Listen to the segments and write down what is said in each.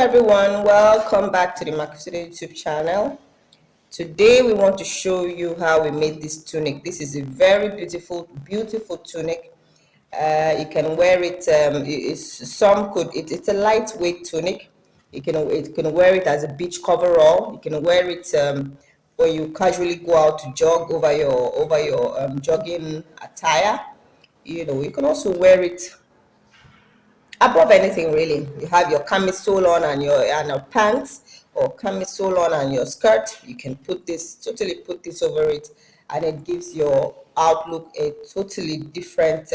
everyone, welcome back to the Makisode YouTube channel. Today we want to show you how we made this tunic. This is a very beautiful tunic. You can wear it. It's a lightweight tunic. You can wear it as a beach coverall. You can wear it when you casually go out to jog over your jogging attire. You can also wear it above anything really. You have your camisole on and your pants, or camisole on and your skirt. You can put this over it, and it gives your outlook a totally different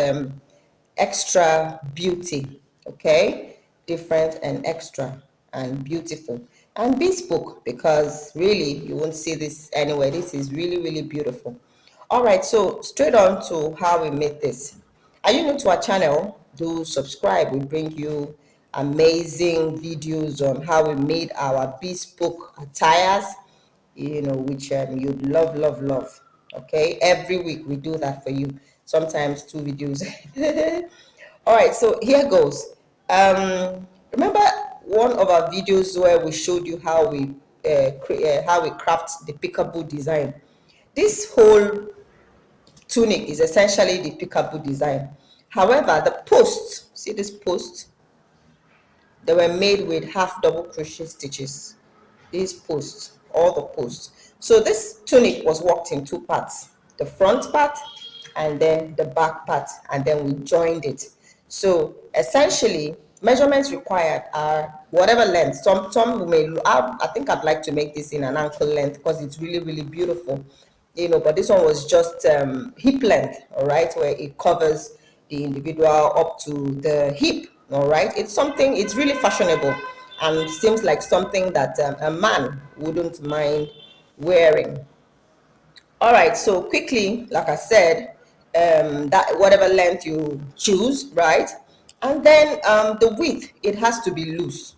extra beauty. Okay, different and extra and beautiful and bespoke, because really you won't see this anywhere. This is really beautiful. All right, so straight on to how we made this. Are you new to our channel? Do subscribe. We bring you amazing videos on how we made our bespoke attires, which you'd love. Okay, every week we do that for you, sometimes 2 videos. All right, so here goes. Remember one of our videos where we showed you how we craft the pickable design? This whole tunic is essentially the pickable design. However, the posts, see this post, they were made with half double crochet stitches. These posts, all the posts. So this tunic was worked in 2 parts, the front part and then the back part, and then we joined it. So essentially, measurements required are whatever length. Some may, I think I'd like to make this in an ankle length because it's really beautiful, but this one was just hip length, all right, where it covers the individual up to the hip. All right, it's really fashionable and seems like something that a man wouldn't mind wearing. All right, so quickly, like I said, that whatever length you choose, right? And then the width, it has to be loose,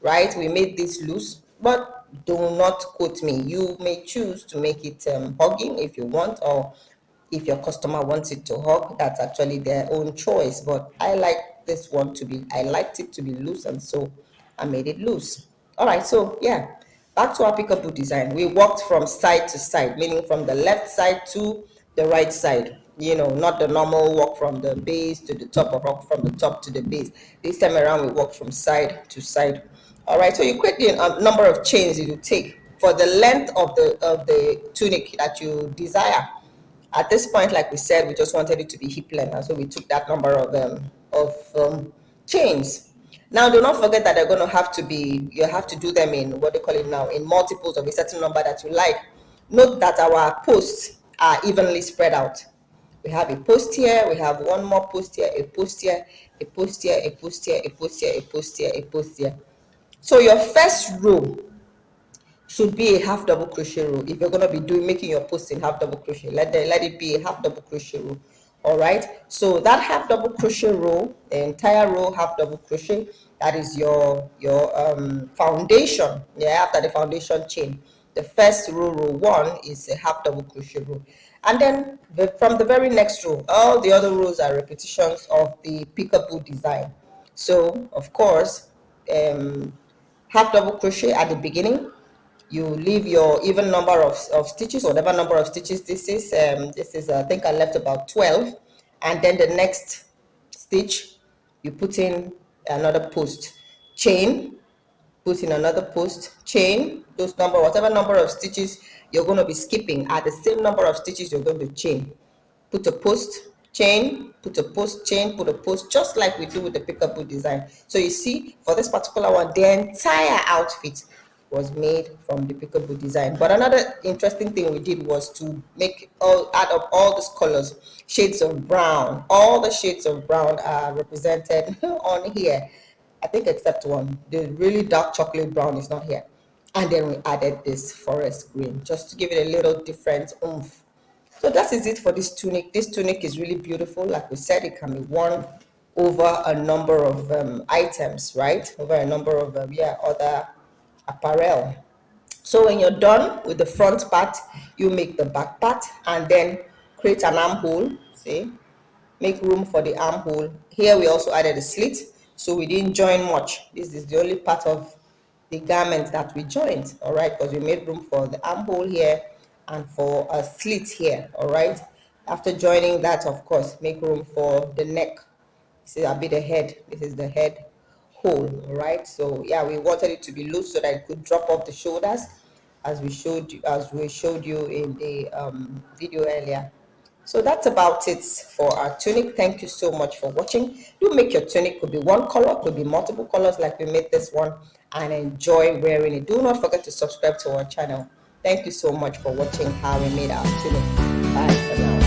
right? We made this loose, but do not quote me. You may choose to make it hugging if you want, or if your customer wants it to hug, that's actually their own choice. But I liked it to be loose, and so I made it loose. All right, so yeah, back to our pickable design. We walked from side to side, meaning from the left side to the right side, not the normal walk from the base to the top, or walk from the top to the base. This time around we walk from side to side. All right, so you create the number of chains you take for the length of the tunic that you desire. At this point, like we said, we just wanted it to be hip length, and so we took that number of chains. Now, do not forget that they're going to have to be, you have to do them in what they call it now, in multiples of a certain number that you like. Note that our posts are evenly spread out. We have a post here, we have one more post here, a post here, a post here, a post here, a post here, a post here, a post here. So your first row should be a half double crochet row. If you're going to be making your post in half double crochet, let it be a half double crochet row. All right, so that half double crochet row, the entire row half double crochet, that is your foundation. Yeah, after the foundation chain, the first row 1 is a half double crochet row, and then from the very next row, all the other rows are repetitions of the pickable design. So of course, half double crochet at the beginning, you leave your even number of stitches, whatever number of stitches this is. I think I left about 12, and then the next stitch you put in another post chain, put in another post chain. Whatever number of stitches you're going to be skipping are the same number of stitches you're going to chain. Put a post chain, put a post chain, put a post, just like we do with the pickable design. So you see, for this particular one, the entire outfit was made from the pickable design. But another interesting thing we did was to add up all these colors, shades of brown. All the shades of brown are represented on here, I think, except one. The really dark chocolate brown is not here. And then we added this forest green just to give it a little different oomph. So that is it for this tunic. This tunic is really beautiful. Like we said, it can be worn over a number of items, right? Over a number of other apparel. So when you're done with the front part, you make the back part and then create an armhole. See, make room for the armhole. Here we also added a slit, so we didn't join much. This is the only part of the garment that we joined, all right, because we made room for the armhole here and for a slit here, all right. After joining that, of course, make room for the neck. This is a bit the head. This is the head hole, all right. So yeah, we wanted it to be loose so that it could drop off the shoulders, as we showed you in the video earlier. So that's about it for our tunic. Thank you so much for watching. Do make your tunic, could be one color, could be multiple colors like we made this one, and enjoy wearing it. Do not forget to subscribe to our channel. Thank you so much for watching how we made our tunic. Bye for now.